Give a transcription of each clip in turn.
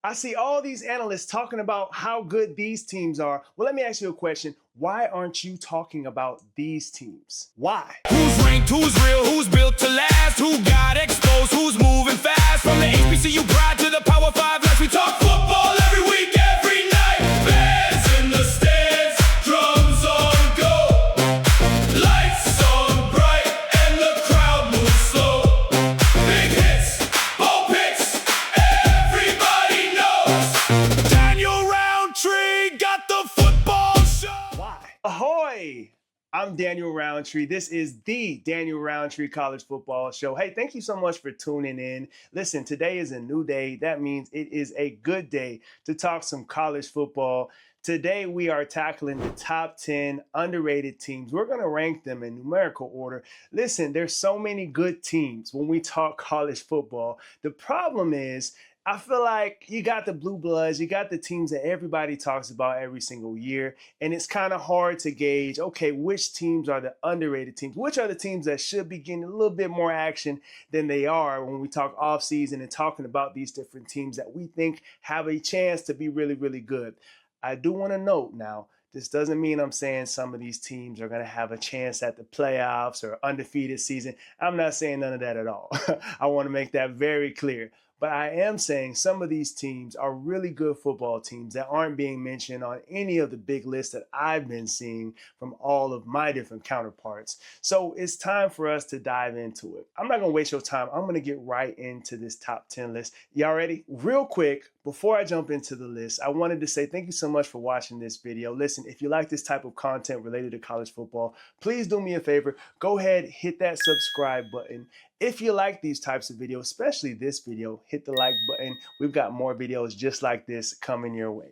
I see all these analysts talking about how good these teams are. Well, let me ask you a question. Why aren't you talking about these teams? Why? Who's ranked, who's real, who's built to last, who got exposed, who's moving fast. From the HBCU pride to the Power 5, let's we talk football every week, every night. Fans in the stands, drums on go. Lights on bright and the crowd moves slow. Big hits, ball picks, everybody knows. Daniel Roundtree got the football show. Why? Ahoy! I'm Daniel Roundtree. This is the Daniel Roundtree College Football Show. Hey, thank you so much for tuning in. Listen, today is a new day. That means it is a good day to talk some college football. Today, we are tackling the top 10 underrated teams. We're going to rank them in numerical order. Listen, there's so many good teams when we talk college football. The problem is, I feel like you got the blue bloods, you got the teams that everybody talks about every single year, and it's kind of hard to gauge, okay, which teams are the underrated teams? Which are the teams that should be getting a little bit more action than they are when we talk offseason and talking about these different teams that we think have a chance to be really, really good. I do want to note now, this doesn't mean I'm saying some of these teams are going to have a chance at the playoffs or undefeated season. I'm not saying none of that at all. I want to make that very clear. But I am saying some of these teams are really good football teams that aren't being mentioned on any of the big lists that I've been seeing from all of my different counterparts. So it's time for us to dive into it. I'm not going to waste your time. I'm going to get right into this top 10 list. Y'all ready? Real quick, before I jump into the list, I wanted to say thank you so much for watching this video. Listen, if you like this type of content related to college football, please do me a favor. Go ahead, hit that subscribe button. If you like these types of videos, especially this video, hit the like button. We've got more videos just like this coming your way.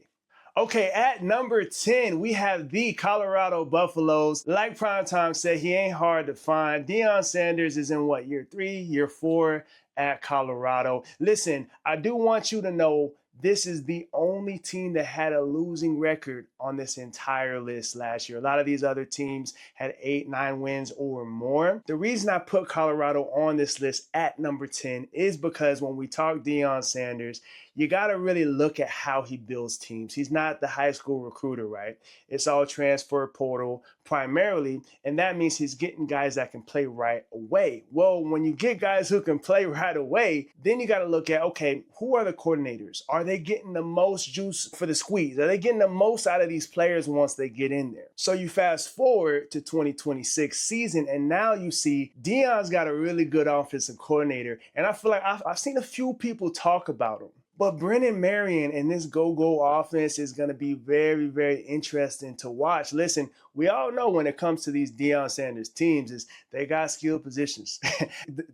Okay, at number 10, we have the Colorado Buffaloes. Like Primetime said, he ain't hard to find. Deion Sanders is in what, year 3, year 4 at Colorado. Listen, I do want you to know this is the only team that had a losing record on this entire list last year. A lot of these other teams had 8, 9 wins or more. The reason I put Colorado on this list at number 10 is because when we talk Deion Sanders, you got to really look at how he builds teams. He's not the high school recruiter, right? It's all transfer portal primarily, and that means he's getting guys that can play right away. Well, when you get guys who can play right away, then you got to look at, okay, who are the coordinators? Are they getting the most juice for the squeeze? Are they getting the most out of these players once they get in there? So you fast forward to 2026 season, and now you see Deion's got a really good offensive coordinator, and I feel like I've seen a few people talk about him. But Brennan Marion and this go-go offense is going to be very, very interesting to watch. Listen, we all know when it comes to these Deion Sanders teams is they got skilled positions.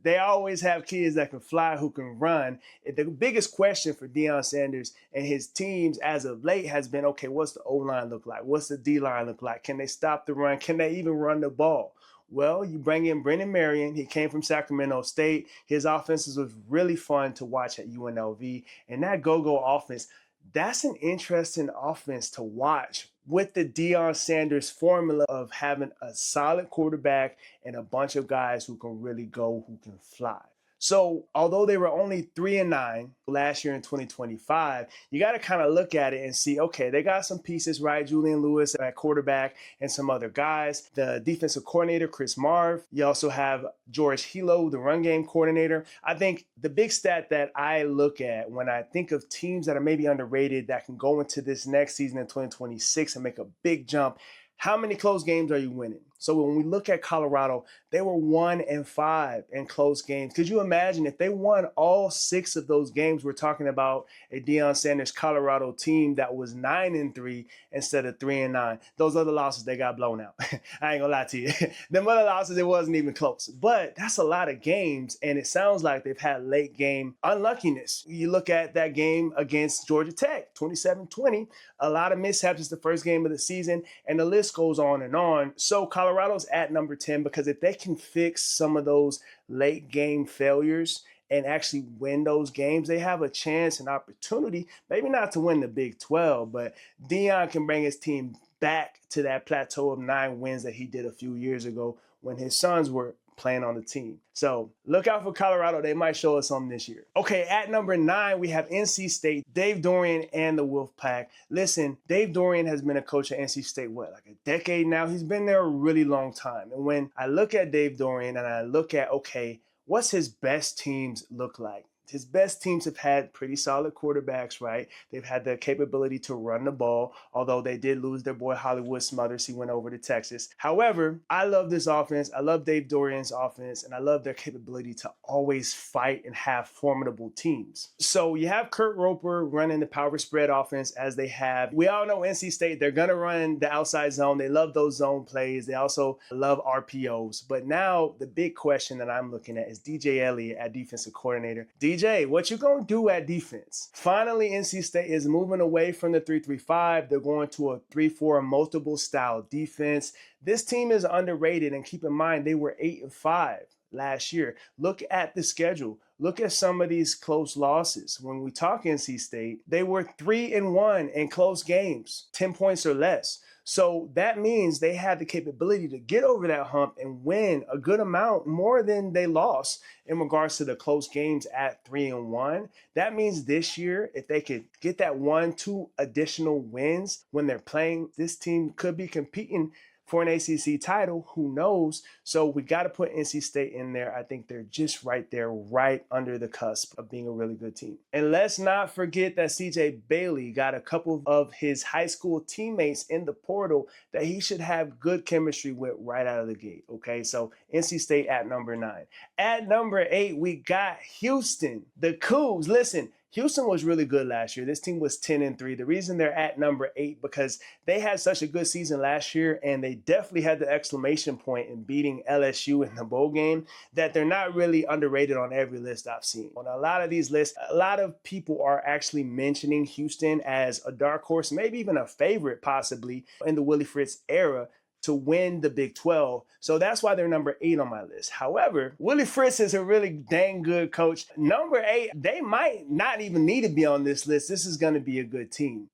They always have kids that can fly, who can run. The biggest question for Deion Sanders and his teams as of late has been, okay, what's the O-line look like? What's the D-line look like? Can they stop the run? Can they even run the ball? Well, you bring in Brennan Marion. He came from Sacramento State. His offenses was really fun to watch at UNLV. And that go-go offense, that's an interesting offense to watch with the Deion Sanders formula of having a solid quarterback and a bunch of guys who can really go, who can fly. So although they were only 3-9 last year in 2025, you got to kind of look at it and see, okay, they got some pieces, right? Julian Lewis at quarterback and some other guys. The defensive coordinator, Chris Marv. You also have George Hilo, the run game coordinator. I think the big stat that I look at when I think of teams that are maybe underrated that can go into this next season in 2026 and make a big jump, how many close games are you winning? So when we look at Colorado, they were 1-5 in close games. Could you imagine if they won all 6 of those games? We're talking about a Deion Sanders Colorado team that was 9-3 instead of 3-9. Those other losses, they got blown out. I ain't gonna lie to you. Them other losses, it wasn't even close. But that's a lot of games, and it sounds like they've had late game unluckiness. You look at that game against Georgia Tech, 27-20, a lot of mishaps. It's the first game of the season, and the list goes on and on. So Colorado's at number 10 because if they can fix some of those late game failures and actually win those games, they have a chance and opportunity, maybe not to win the Big 12, but Deion can bring his team back to that plateau of 9 wins that he did a few years ago when his sons were playing on the team. So look out for Colorado. They might show us something this year. Okay, at number 9, we have NC State, Dave Dorian and the Wolfpack. Listen, Dave Dorian has been a coach at NC State, like a decade now? He's been there a really long time. And when I look at Dave Dorian and I look at, okay, what's his best teams look like? His best teams have had pretty solid quarterbacks, right? They've had the capability to run the ball, although they did lose their boy Hollywood Smothers. He went over to Texas. However, I love this offense. I love Dave Dorian's offense, and I love their capability to always fight and have formidable teams. So you have Kurt Roper running the power spread offense as they have. We all know NC State, they're going to run the outside zone. They love those zone plays. They also love RPOs. But now the big question that I'm looking at is DJ Elliott at defensive coordinator. DJ, what you gonna do at defense? Finally, NC State is moving away from the 3-3-5. They're going to a 3-4 multiple style defense. This team is underrated, and keep in mind they were 8-5 last year. Look at the schedule. Look at some of these close losses. When we talk NC State, they were 3-1 in close games, 10 points or less. So that means they had the capability to get over that hump and win a good amount more than they lost in regards to the close games at 3-1. That means this year, if they could get that 1-2 additional wins when they're playing, this team could be competing for an ACC title. Who knows? So we got to put NC State in there. I think they're just right there, right under the cusp of being a really good team. And let's not forget that CJ Bailey got a couple of his high school teammates in the portal that he should have good chemistry with right out of the gate. Okay, so NC State at number 9. At number 8, we got Houston, the Cougs. Listen, Houston was really good last year. This team was 10-3. The reason they're at number 8 because they had such a good season last year, and they definitely had the exclamation point in beating LSU in the bowl game, that they're not really underrated on every list I've seen. On a lot of these lists, a lot of people are actually mentioning Houston as a dark horse, maybe even a favorite possibly in the Willie Fritz era to win the Big 12. So that's why they're number 8 on my list. However, Willie Fritz is a really dang good coach. Number 8, they might not even need to be on this list. This is going to be a good team.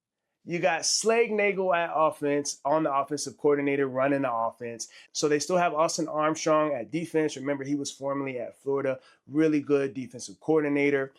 You got Slag Nagel at offense, on the offensive coordinator, running the offense. So they still have Austin Armstrong at defense. Remember, he was formerly at Florida. Really good defensive coordinator.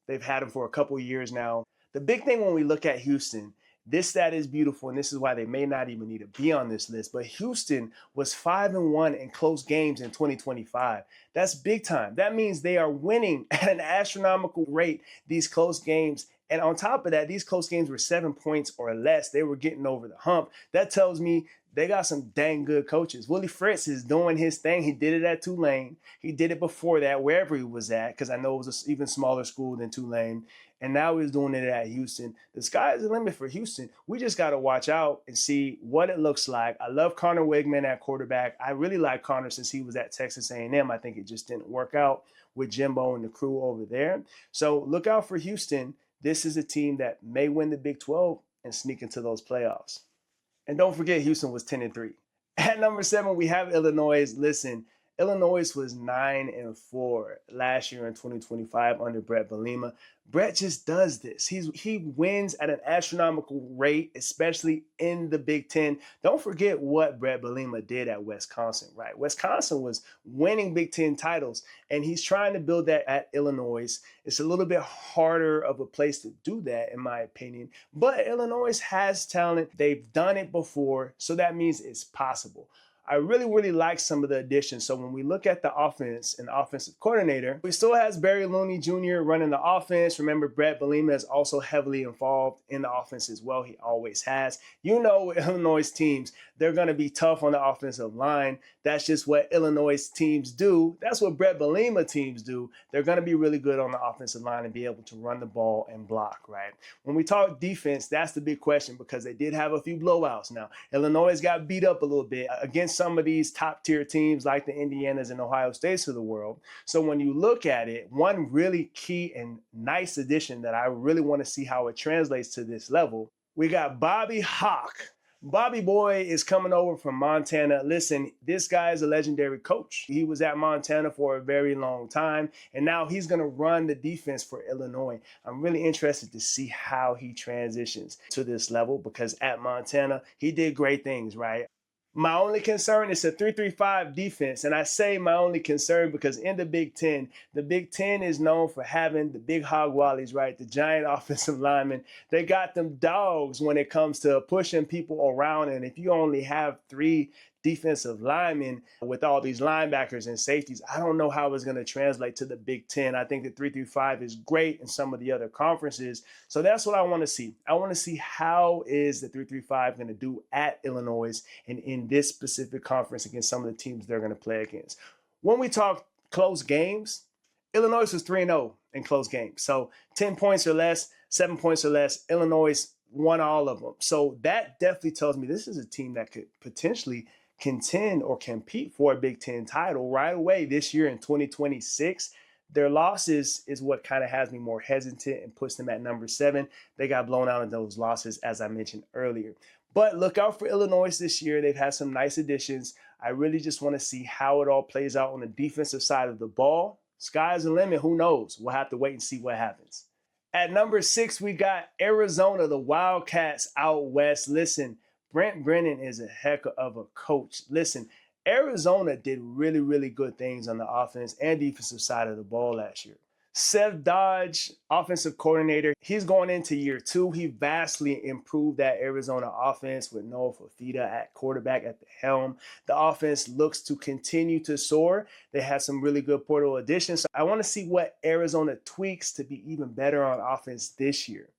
They've had him for a couple years now. The big thing when we look at Houston, this stat is beautiful, and this is why they may not even need to be on this list. But Houston was 5-1 in close games in 2025. That's big time. That means they are winning at an astronomical rate these close games. And on top of that, these close games were 7 points or less. They were getting over the hump. That tells me they got some dang good coaches. Willie Fritz is doing his thing. He did it at Tulane. He did it before that, wherever he was at, because I know it was an even smaller school than Tulane. And now he's doing it at Houston. The sky is the limit for Houston. We just got to watch out and see what it looks like. I love Connor Wigman at quarterback. I really like Connor since he was at Texas A&M. I think it just didn't work out with Jimbo and the crew over there. So look out for Houston. This is a team that may win the Big 12 and sneak into those playoffs. And don't forget, Houston was 10-3. At number 7, we have Illinois. Listen, Illinois was 9-4 last year in 2025 under Brett Bielema. Brett just does this. He wins at an astronomical rate, especially in the Big Ten. Don't forget what Brett Bielema did at Wisconsin, right? Wisconsin was winning Big Ten titles, and he's trying to build that at Illinois. It's a little bit harder of a place to do that, in my opinion. But Illinois has talent. They've done it before, so that means it's possible. I really like some of the additions. So when we look at the offense and offensive coordinator, we still has Barry Looney Jr. running the offense. Remember, Brett Bielema is also heavily involved in the offense as well. He always has. You know, with Illinois teams, they're going to be tough on the offensive line. That's just what Illinois teams do. That's what Brett Bielema teams do. They're going to be really good on the offensive line and be able to run the ball and block, right? When we talk defense, that's the big question because they did have a few blowouts. Now, Illinois got beat up a little bit against some of these top tier teams like the Indianas and Ohio States of the world. So when you look at it, one really key and nice addition that I really want to see how it translates to this level, we got Bobby Hawk. Bobby Boy is coming over from Montana. Listen, this guy is a legendary coach. He was at Montana for a very long time, and now he's going to run the defense for Illinois. I'm really interested to see how he transitions to this level because at Montana, he did great things, right? My only concern is a 3-3-5 defense. And I say my only concern because in the Big Ten is known for having the big hog wallies, right? The giant offensive linemen. They got them dogs when it comes to pushing people around. And if you only have three defensive linemen with all these linebackers and safeties, I don't know how it's going to translate to the Big Ten. I think the 3-3-5 is great in some of the other conferences. So that's what I want to see. I want to see how is the 3-3-5 going to do at Illinois and in this specific conference against some of the teams they're going to play against. When we talk close games, Illinois was 3-0 in close games. So 10 points or less, 7 points or less, Illinois won all of them. So that definitely tells me this is a team that could potentially contend or compete for a Big Ten title right away this year in 2026. Their losses is what kind of has me more hesitant and puts them at number 7. They got blown out in those losses, as I mentioned earlier. But look out for Illinois this year. They've had some nice additions. I really just want to see how it all plays out on the defensive side of the ball. Sky's the limit. Who knows? We'll have to wait and see what happens. At number 6, we got Arizona, the Wildcats out west. Listen, Brent Brennan is a heck of a coach. Listen, Arizona did really, really good things on the offense and defensive side of the ball last year. Seth Dodge, offensive coordinator, he's going into year 2. He vastly improved that Arizona offense with Noah Fafita at quarterback at the helm. The offense looks to continue to soar. They had some really good portal additions. So I want to see what Arizona tweaks to be even better on offense this year.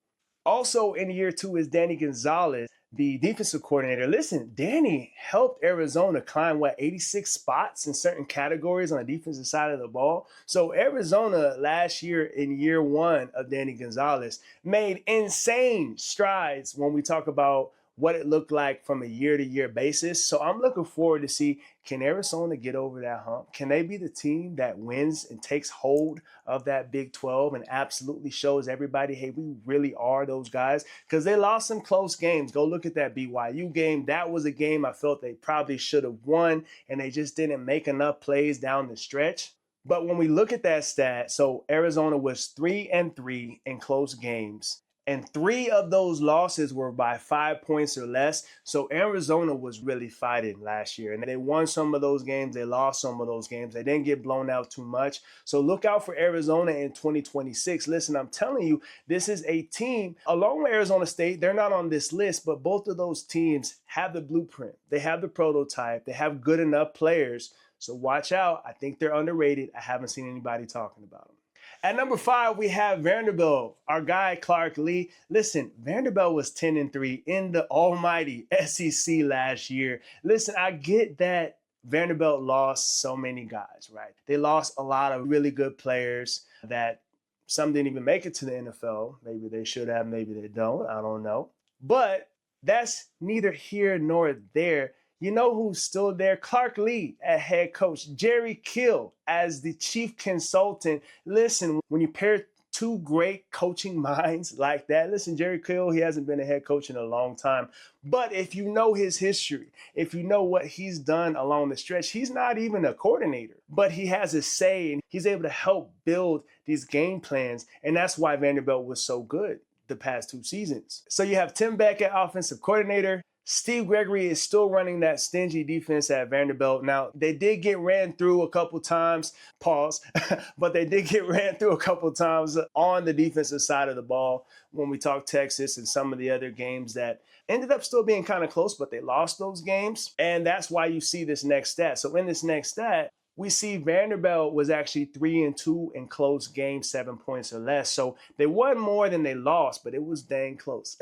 Also in year 2 is Danny Gonzalez, the defensive coordinator. Listen, Danny helped Arizona climb, 86 spots in certain categories on the defensive side of the ball. So Arizona last year in year 1 of Danny Gonzalez made insane strides when we talk about what it looked like from a year-to-year basis. So I'm looking forward to see, can Arizona get over that hump? Can they be the team that wins and takes hold of that Big 12 and absolutely shows everybody, hey, we really are those guys? Because they lost some close games. Go look at that BYU game. That was a game I felt they probably should have won, and they just didn't make enough plays down the stretch. But when we look at that stat, so Arizona was 3-3 in close games. And 3 of those losses were by 5 points or less. So Arizona was really fighting last year. And they won some of those games. They lost some of those games. They didn't get blown out too much. So look out for Arizona in 2026. Listen, I'm telling you, this is a team, along with Arizona State, they're not on this list, but both of those teams have the blueprint. They have the prototype. They have good enough players. So watch out. I think they're underrated. I haven't seen anybody talking about them. At number 5, we have Vanderbilt, our guy Clark Lee. Listen, Vanderbilt was 10-3 in the almighty SEC last year. Listen, I get that Vanderbilt lost so many guys, right? They lost a lot of really good players that some didn't even make it to the NFL. Maybe they should have, maybe they don't. I don't know. But that's neither here nor there. You know who's still there? Clark Lee at head coach, Jerry Kill as the chief consultant. Listen, when you pair 2 great coaching minds like that, listen, Jerry Kill, he hasn't been a head coach in a long time. But if you know his history, if you know what he's done along the stretch, he's not even a coordinator, but he has a say and he's able to help build these game plans. And that's why Vanderbilt was so good the past 2 seasons. So you have Tim Beck at offensive coordinator. Steve Gregory is still running that stingy defense at Vanderbilt. Now, they did get ran through a couple times, but they did get ran through a couple times on the defensive side of the ball when we talk Texas and some of the other games that ended up still being kind of close, but they lost those games. And that's why you see this next stat. So in this next stat, we see Vanderbilt was actually 3-2 in close games, 7 points or less. So they won more than they lost, but it was dang close.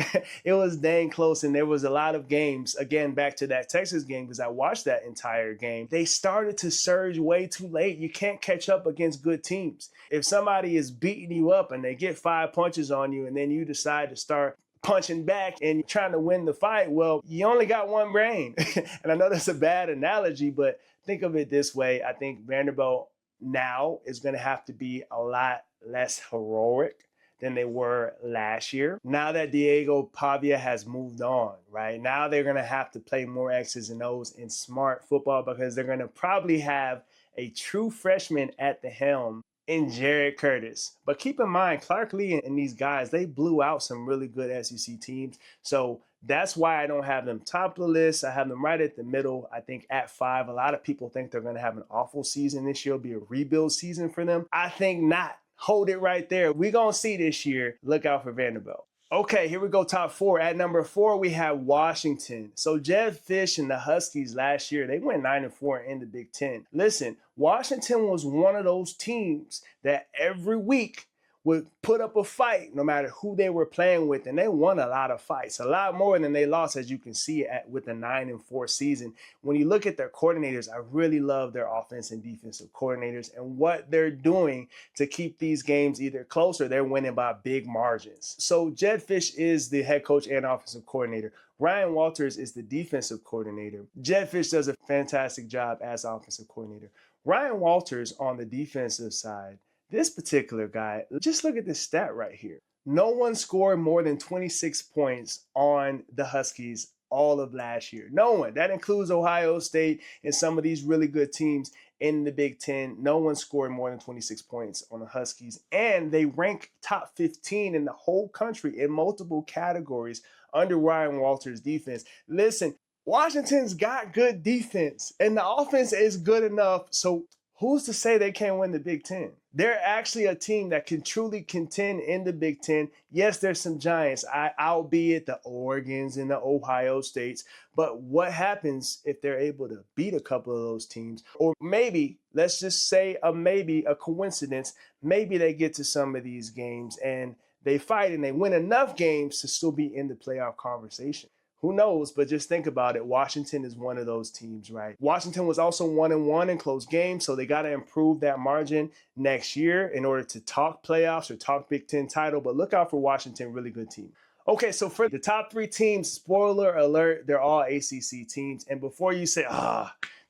It was dang close, and there was a lot of games, again, back to that Texas game, because I watched that entire game. They started to surge way too late. You can't catch up against good teams. If somebody is beating you up and they get 5 punches on you, and then you decide to start punching back and trying to win the fight, well, you only got one brain. And I know that's a bad analogy, but think of it this way. I think Vanderbilt now is going to have to be a lot less heroic than they were last year. Now that Diego Pavia has moved on, right? Now they're going to have to play more X's and O's in smart football because they're going to probably have a true freshman at the helm in Jared Curtis. But keep in mind, Clark Lee and these guys, they blew out some really good SEC teams. So That's why I don't have them top of the list. I have them right at the middle, I think at 5. A lot of people think they're going to have an awful season this year. It'll be a rebuild season for them. I think not. Hold it right there. We're going to see this year. Look out for Vanderbilt. Okay, here we go, top 4. At number 4, we have Washington. So Jedd Fisch and the Huskies last year, they went 9-4 in the Big Ten. Listen, Washington was one of those teams that every week would put up a fight no matter who they were playing with, and they won a lot of fights, a lot more than they lost, as you can see with the 9-4 season. When you look at their coordinators, I really love their offense and defensive coordinators and what they're doing to keep these games either close or they're winning by big margins. So Jedd Fisch is the head coach and offensive coordinator. Ryan Walters is the defensive coordinator. Jedd Fisch does a fantastic job as offensive coordinator. Ryan Walters on the defensive side, this particular guy, just look at this stat right here. No one scored more than 26 points on the Huskies all of last year. No one. That includes Ohio State and some of these really good teams in the Big Ten. No one scored more than 26 points on the Huskies. And they rank top 15 in the whole country in multiple categories under Ryan Walters' defense. Listen, Washington's got good defense, and the offense is good enough. So who's to say they can't win the Big Ten? They're actually a team that can truly contend in the Big Ten. Yes, there's some giants, albeit the Oregons and the Ohio States. But what happens if they're able to beat a couple of those teams? Or maybe, let's just say a coincidence, maybe they get to some of these games and they fight and they win enough games to still be in the playoff conversation. Who knows? But just think about it. Washington is one of those teams, right? Washington was also 1-1 in close games, so they got to improve that margin next year in order to talk playoffs or talk Big Ten title. But look out for Washington, really good team. Okay, so for the top 3 teams, spoiler alert, they're all ACC teams. And before you say,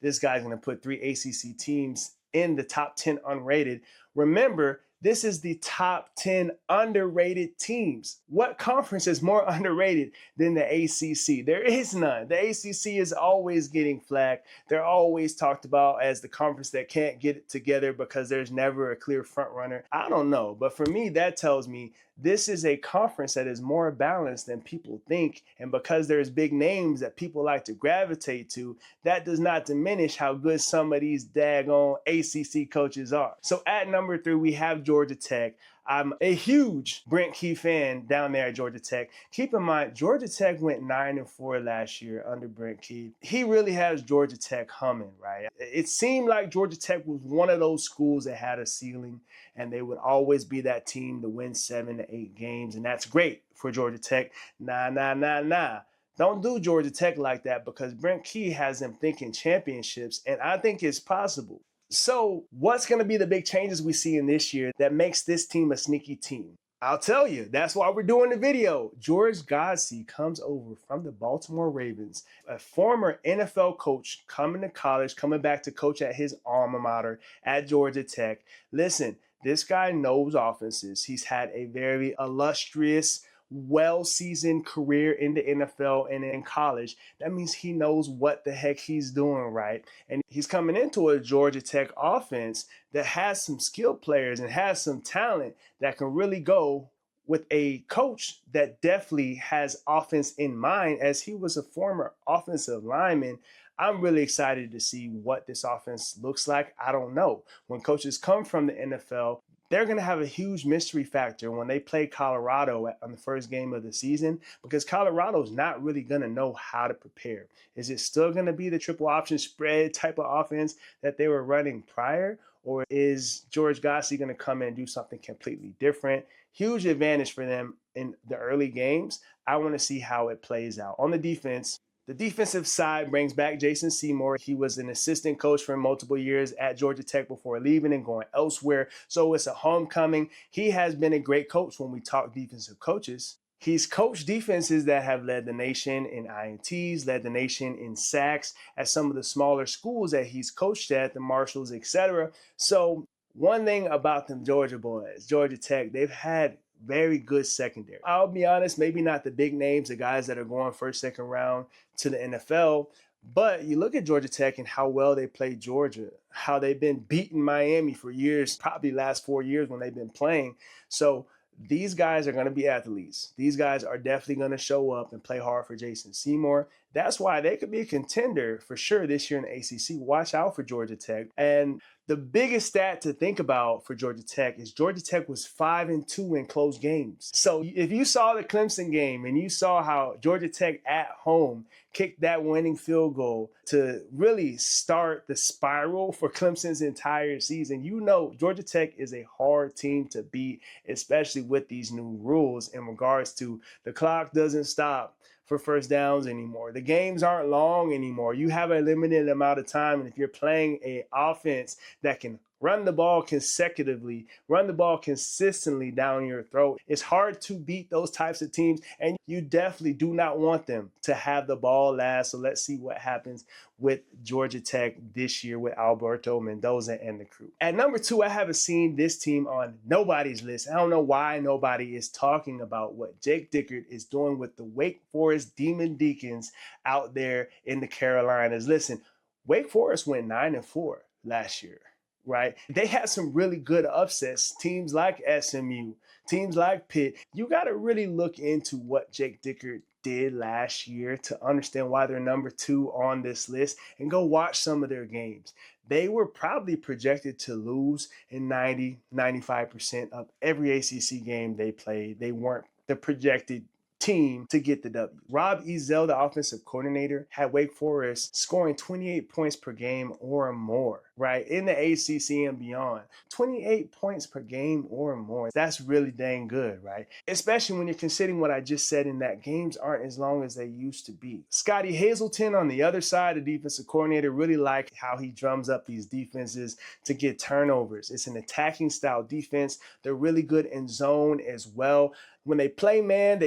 this guy's going to put 3 ACC teams in the top 10 unrated, remember, this is the top 10 underrated teams. What conference is more underrated than the ACC? There is none. The ACC is always getting flagged. They're always talked about as the conference that can't get it together because there's never a clear front runner. I don't know, but for me, that tells me this is a conference that is more balanced than people think. And because there's big names that people like to gravitate to, that does not diminish how good some of these daggone ACC coaches are. So at number 3, we have Georgia Tech. I'm a huge Brent Key fan down there at Georgia Tech. Keep in mind, Georgia Tech went 9-4 last year under Brent Key. He really has Georgia Tech humming, right? It seemed like Georgia Tech was one of those schools that had a ceiling, and they would always be that team to win 7 to 8 games, and that's great for Georgia Tech. Nah. Don't do Georgia Tech like that because Brent Key has them thinking championships, and I think it's possible. So what's going to be the big changes we see in this year that makes this team a sneaky team? I'll tell you. That's why we're doing the video. George Godsey comes over from the Baltimore Ravens, a former NFL coach coming to college, coming back to coach at his alma mater at Georgia Tech. Listen, this guy knows offenses. He's had a very illustrious, well-seasoned career in the NFL and in college. That means he knows what the heck he's doing, right? And he's coming into a Georgia Tech offense that has some skilled players and has some talent that can really go with a coach that definitely has offense in mind, as he was a former offensive lineman. I'm really excited to see what this offense looks like. I don't know. When coaches come from the NFL, they're going to have a huge mystery factor when they play Colorado on the first game of the season, because Colorado's not really going to know how to prepare. Is it still going to be the triple option spread type of offense that they were running prior? Or is George Godsey going to come in and do something completely different? Huge advantage for them in the early games. I want to see how it plays out. On the defense, the defensive side brings back Jason Seymour. He was an assistant coach for multiple years at Georgia Tech before leaving and going elsewhere. So it's a homecoming. He has been a great coach when we talk defensive coaches. He's coached defenses that have led the nation in INTs, led the nation in sacks at some of the smaller schools that he's coached at, the Marshalls, etc. So one thing about them Georgia boys, Georgia Tech, they've had very good secondary. I'll be honest, maybe not the big names, the guys that are going first, second round to the NFL, but you look at Georgia Tech and how well they played Georgia, how they've been beating Miami for years, probably last 4 years when they've been playing. So these guys are going to be athletes. These guys are definitely going to show up and play hard for Jason Seymour. That's why they could be a contender for sure this year in the ACC. Watch out for Georgia Tech. And the biggest stat to think about for Georgia Tech is Georgia Tech was 5-2 in close games. So if you saw the Clemson game and you saw how Georgia Tech at home kicked that winning field goal to really start the spiral for Clemson's entire season, you know Georgia Tech is a hard team to beat, especially with these new rules in regards to the clock doesn't stop for first downs anymore. The games aren't long anymore. You have a limited amount of time, and if you're playing an offense that can run the ball consecutively, run the ball consistently down your throat, it's hard to beat those types of teams, and you definitely do not want them to have the ball last. So let's see what happens with Georgia Tech this year with Alberto Mendoza and the crew. At number 2, I haven't seen this team on nobody's list. I don't know why nobody is talking about what Jake Dickert is doing with the Wake Forest Demon Deacons out there in the Carolinas. Listen, Wake Forest went 9-4 last year. Right? They had some really good upsets. Teams like SMU, teams like Pitt. You got to really look into what Jake Dickert did last year to understand why they're number 2 on this list, and go watch some of their games. They were probably projected to lose in 90-95% of every ACC game they played. They weren't the projected team to get the W. Rob Ezell, the offensive coordinator, had Wake Forest scoring 28 points per game or more, right? In the ACC and beyond. 28 points per game or more. That's really dang good, right? Especially when you're considering what I just said in that games aren't as long as they used to be. Scotty Hazelton on the other side, the defensive coordinator, really like how he drums up these defenses to get turnovers. It's an attacking style defense. They're really good in zone as well. When they play man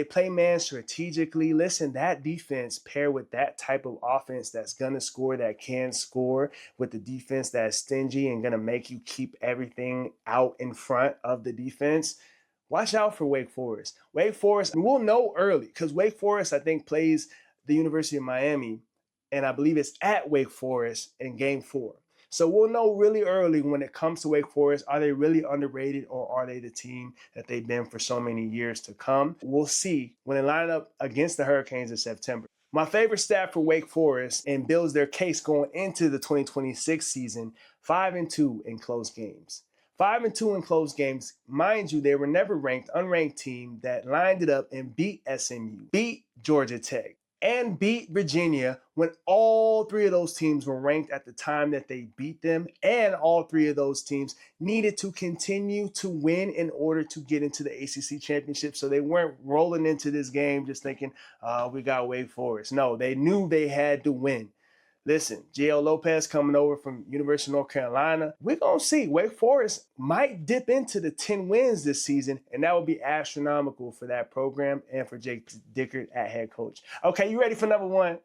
strategically. Listen, that defense paired with that type of offense that's going to score, that can score, with the defense that's stingy and going to make you keep everything out in front of the defense. Watch out for Wake Forest. Wake Forest, we'll know early because Wake Forest, I think, plays the University of Miami, and I believe it's at Wake Forest in Game 4. So we'll know really early when it comes to Wake Forest, are they really underrated or are they the team that they've been for so many years to come? We'll see when they line up against the Hurricanes in September. My favorite stat for Wake Forest, and builds their case going into the 2026 season, 5-2 in close games. 5-2 in close games. Mind you, they were never ranked, unranked team that lined it up and beat SMU, beat Georgia Tech, and beat Virginia when all 3 of those teams were ranked at the time that they beat them, and all 3 of those teams needed to continue to win in order to get into the ACC championship. So they weren't rolling into this game just thinking, we got Wake Forest. No, they knew they had to win. Listen, J.L. Lopez coming over from University of North Carolina. We're going to see. Wake Forest might dip into the 10 wins this season, and that would be astronomical for that program and for Jake Dickert at head coach. Okay, you ready for number 1?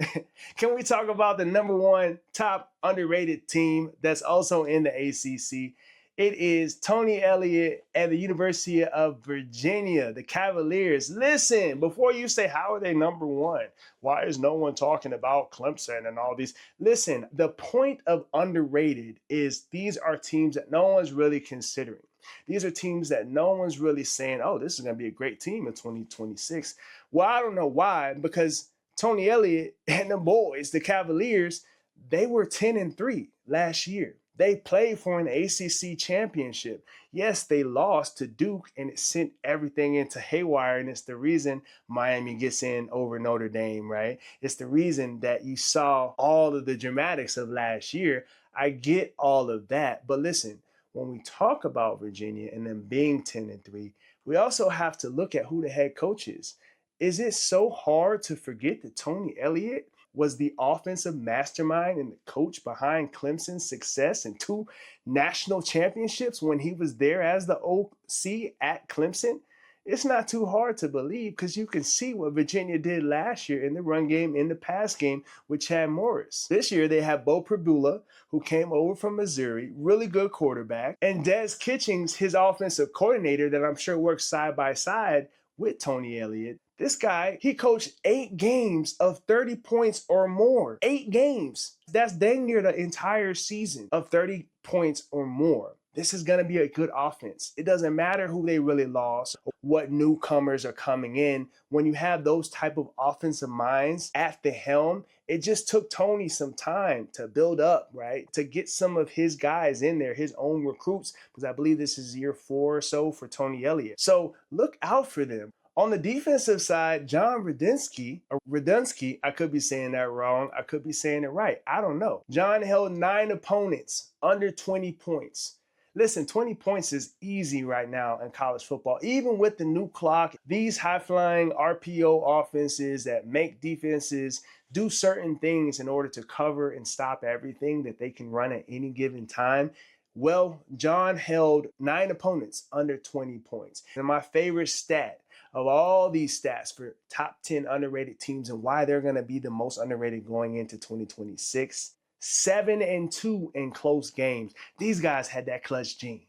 Can we talk about the number 1 top underrated team that's also in the ACC? It is Tony Elliott and the University of Virginia, the Cavaliers. Listen, before you say, how are they number 1? Why is no one talking about Clemson and all these? Listen, the point of underrated is these are teams that no one's really considering. These are teams that no one's really saying, oh, this is going to be a great team in 2026. Well, I don't know why, because Tony Elliott and the boys, the Cavaliers, they were 10-3 last year. They played for an ACC championship. Yes, they lost to Duke, and it sent everything into haywire, and it's the reason Miami gets in over Notre Dame, right? It's the reason that you saw all of the dramatics of last year. I get all of that, but listen, when we talk about Virginia and them being 10-3, we also have to look at who the head coach is. Is it so hard to forget that Tony Elliott was the offensive mastermind and the coach behind Clemson's success and 2 national championships when he was there as the OC at Clemson? It's not too hard to believe because you can see what Virginia did last year in the run game, in the pass game with Chad Morris. This year they have Bo Prabula, who came over from Missouri, really good quarterback, and Des Kitchings, his offensive coordinator that I'm sure works side by side with Tony Elliott. This guy, he coached 8 games of 30 points or more. 8 games. That's dang near the entire season of 30 points or more. this is going to be a good offense. It doesn't matter who they really lost, what newcomers are coming in. When you have those type of offensive minds at the helm, it just took Tony some time to build up, right? To get some of his guys in there, his own recruits, because I believe this is year 4 or so for Tony Elliott. So look out for them. On the defensive side, John Radunsky, I could be saying that wrong. I could be saying it right. I don't know. John held 9 opponents under 20 points. Listen, 20 points is easy right now in college football. Even with the new clock, these high-flying RPO offenses that make defenses do certain things in order to cover and stop everything that they can run at any given time. Well, John held 9 opponents under 20 points. And my favorite stat of all these stats for top 10 underrated teams and why they're going to be the most underrated going into 2026, 7-2 in close games. These guys had that clutch gene.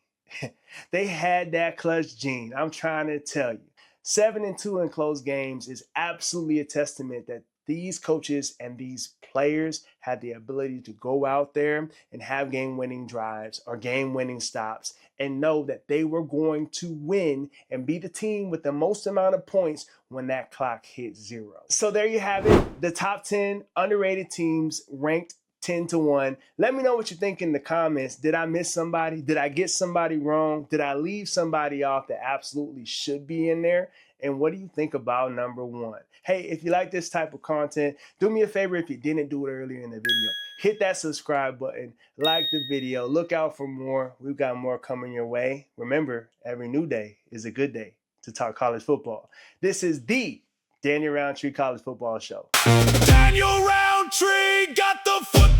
They had that clutch gene. I'm trying to tell you. 7-2 in close games is absolutely a testament that these coaches and these players had the ability to go out there and have game-winning drives or game-winning stops and know that they were going to win and be the team with the most amount of points when that clock hit 0. So there you have it. The top 10 underrated teams ranked 10-1. Let me know what you think in the comments. Did I miss somebody? Did I get somebody wrong? Did I leave somebody off that absolutely should be in there? And what do you think about number 1? Hey, if you like this type of content, do me a favor if you didn't do it earlier in the video. Hit that subscribe button, like the video, look out for more. We've got more coming your way. Remember, every new day is a good day to talk college football. This is the Daniel Roundtree College Football Show. Daniel Roundtree got the football.